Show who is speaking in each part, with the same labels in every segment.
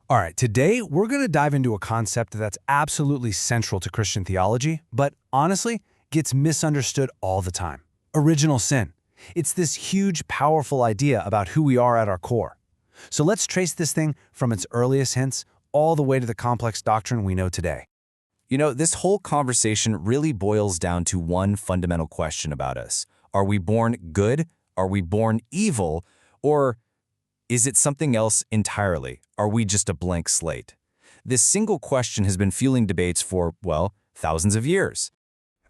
Speaker 1: All right, today we're going to dive into a concept that's absolutely central to Christian theology, but honestly, gets misunderstood all the time. Original sin. It's this huge, powerful idea about who we are at our core. So let's trace this thing from its earliest hints all the way to the complex doctrine we know today.
Speaker 2: This whole conversation really boils down to one fundamental question about us. Are we born good? Are we born evil? Or is it something else entirely? Are we just a blank slate? This single question has been fueling debates for, well, thousands of years.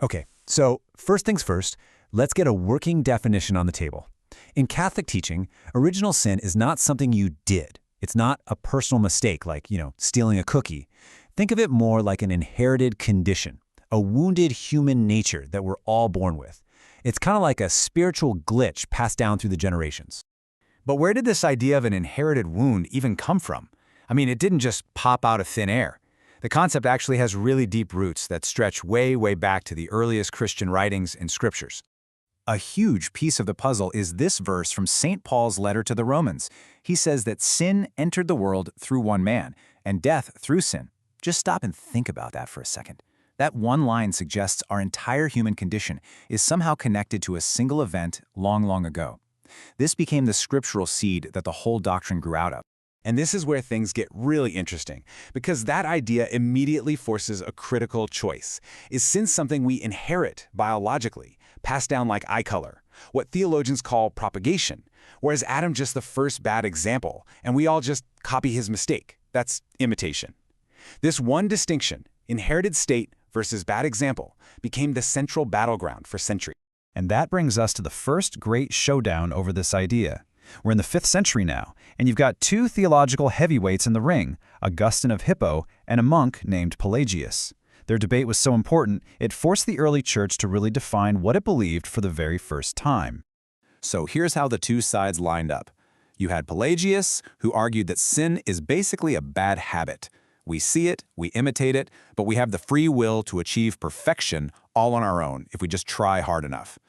Speaker 3: Okay, so first things first, let's get a working definition on the table. In Catholic teaching, original sin is not something you did. It's not a personal mistake like, stealing a cookie. Think of it more like an inherited condition, a wounded human nature that we're all born with. It's kind of like a spiritual glitch passed down through the generations.
Speaker 4: But where did this idea of an inherited wound even come from? I mean, it didn't just pop out of thin air. The concept actually has really deep roots that stretch way, way back to the earliest Christian writings and scriptures. A huge piece of the puzzle is this verse from St. Paul's letter to the Romans. He says that sin entered the world through one man, and death through sin. Just stop and think about that for a second. That one line suggests our entire human condition is somehow connected to a single event long, long ago. This became the scriptural seed that the whole doctrine grew out of.
Speaker 5: And this is where things get really interesting, because that idea immediately forces a critical choice. Is sin something we inherit biologically, passed down like eye color, what theologians call propagation, whereas Adam just the first bad example, and we all just copy his mistake? That's imitation. This one distinction, inherited state versus bad example, became the central battleground for centuries.
Speaker 6: And that brings us to the first great showdown over this idea. We're in the 5th century now, and you've got two theological heavyweights in the ring, Augustine of Hippo and a monk named Pelagius. Their debate was so important, it forced the early church to really define what it believed for the very first time.
Speaker 2: So here's how the two sides lined up. You had Pelagius, who argued that sin is basically a bad habit. We see it, we imitate it, but we have the free will to achieve perfection all on our own if we just try hard enough.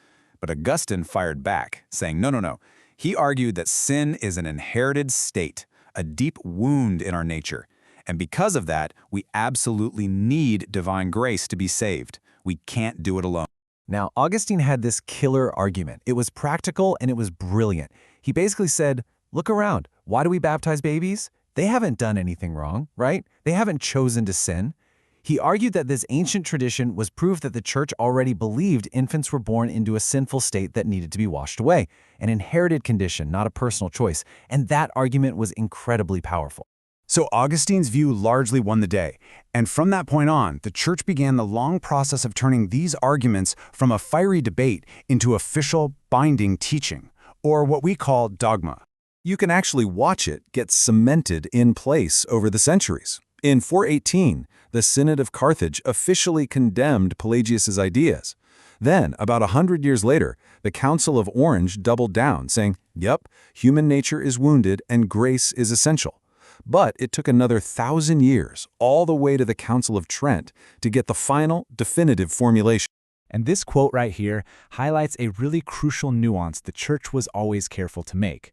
Speaker 2: But Augustine fired back, saying, no. He argued that sin is an inherited state, a deep wound in our nature. And because of that, we absolutely need divine grace to be saved. We can't do it alone.
Speaker 3: Now, Augustine had this killer argument. It was practical and it was brilliant. He basically said, look around. Why do we baptize babies? They haven't done anything wrong, right? They haven't chosen to sin. He argued that this ancient tradition was proof that the church already believed infants were born into a sinful state that needed to be washed away, an inherited condition, not a personal choice. And that argument was incredibly powerful.
Speaker 4: So Augustine's view largely won the day, and from that point on, the church began the long process of turning these arguments from a fiery debate into official, binding teaching, or what we call dogma.
Speaker 6: You can actually watch it get cemented in place over the centuries. In 418, the Synod of Carthage officially condemned Pelagius's ideas. Then, about 100 years later, the Council of Orange doubled down, saying, yep, human nature is wounded and grace is essential. But it took another 1,000 years, all the way to the Council of Trent, to get the final, definitive formulation.
Speaker 1: And this quote right here highlights a really crucial nuance the church was always careful to make.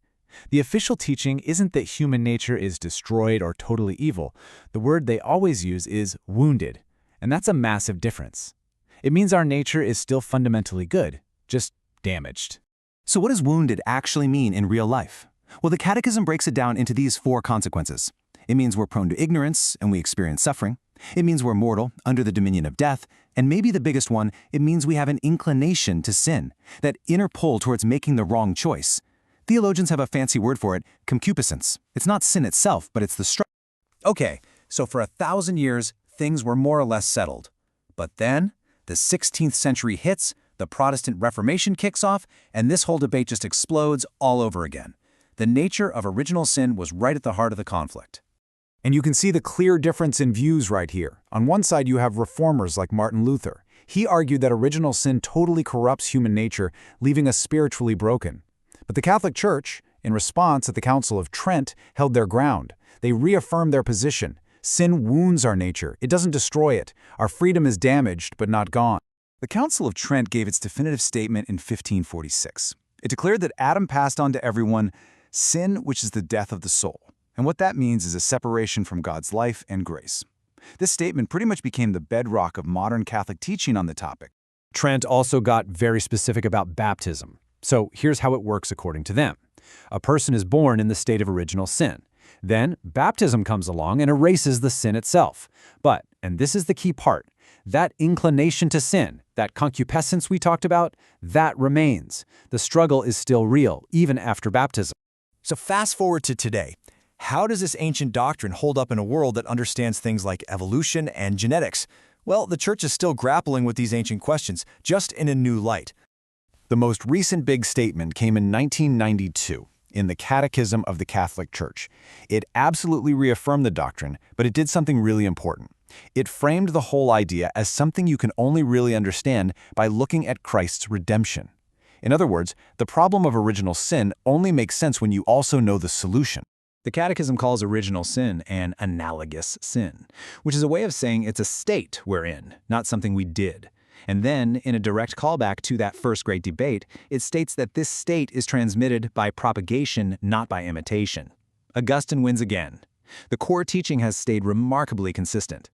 Speaker 1: The official teaching isn't that human nature is destroyed or totally evil. The word they always use is wounded, and that's a massive difference. It means our nature is still fundamentally good, just damaged.
Speaker 7: So what does wounded actually mean in real life? Well, the Catechism breaks it down into these 4 consequences. It means we're prone to ignorance and we experience suffering. It means we're mortal, under the dominion of death. And maybe the biggest one, it means we have an inclination to sin, that inner pull towards making the wrong choice. Theologians have a fancy word for it, concupiscence. It's not sin itself, but it's the struggle.
Speaker 4: Okay, so for 1,000 years, things were more or less settled. But then, the 16th century hits, the Protestant Reformation kicks off, and this whole debate just explodes all over again. The nature of original sin was right at the heart of the conflict. And you can see the clear difference in views right here. On one side, you have reformers like Martin Luther. He argued that original sin totally corrupts human nature, leaving us spiritually broken. But the Catholic Church, in response at the Council of Trent, held their ground. They reaffirmed their position. Sin wounds our nature. It doesn't destroy it. Our freedom is damaged, but not gone. The Council of Trent gave its definitive statement in 1546. It declared that Adam passed on to everyone sin, which is the death of the soul.
Speaker 2: And what that means is a separation from God's life and grace. This statement pretty much became the bedrock of modern Catholic teaching on the topic.
Speaker 3: Trent also got very specific about baptism. So here's how it works according to them. A person is born in the state of original sin. Then baptism comes along and erases the sin itself. But, and this is the key part, that inclination to sin, that concupiscence we talked about, that remains. The struggle is still real, even after baptism.
Speaker 8: So fast forward to today. How does this ancient doctrine hold up in a world that understands things like evolution and genetics? Well, the Church is still grappling with these ancient questions, just in a new light.
Speaker 2: The most recent big statement came in 1992 in the Catechism of the Catholic Church. It absolutely reaffirmed the doctrine, but it did something really important. It framed the whole idea as something you can only really understand by looking at Christ's redemption. In other words, the problem of original sin only makes sense when you also know the solution.
Speaker 4: The Catechism calls original sin an analogous sin, which is a way of saying it's a state we're in, not something we did. And then, in a direct callback to that first great debate, it states that this state is transmitted by propagation, not by imitation. Augustine wins again. The core teaching has stayed remarkably consistent.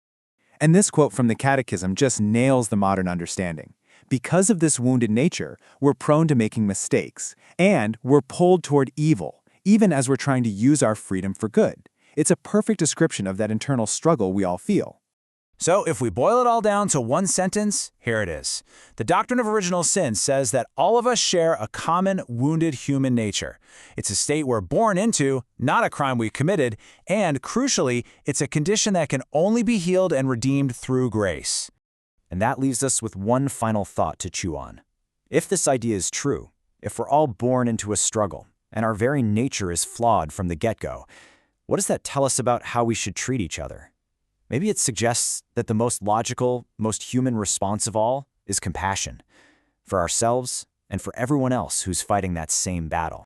Speaker 1: And this quote from the Catechism just nails the modern understanding. Because of this wounded nature, we're prone to making mistakes, and we're pulled toward evil, even as we're trying to use our freedom for good. It's a perfect description of that internal struggle we all feel.
Speaker 5: So if we boil it all down to one sentence, here it is. The doctrine of original sin says that all of us share a common wounded human nature. It's a state we're born into, not a crime we committed, and crucially, it's a condition that can only be healed and redeemed through grace.
Speaker 7: And that leaves us with one final thought to chew on. If this idea is true, if we're all born into a struggle, and our very nature is flawed from the get-go, what does that tell us about how we should treat each other? Maybe it suggests that the most logical, most human response of all is compassion, for ourselves and for everyone else who's fighting that same battle.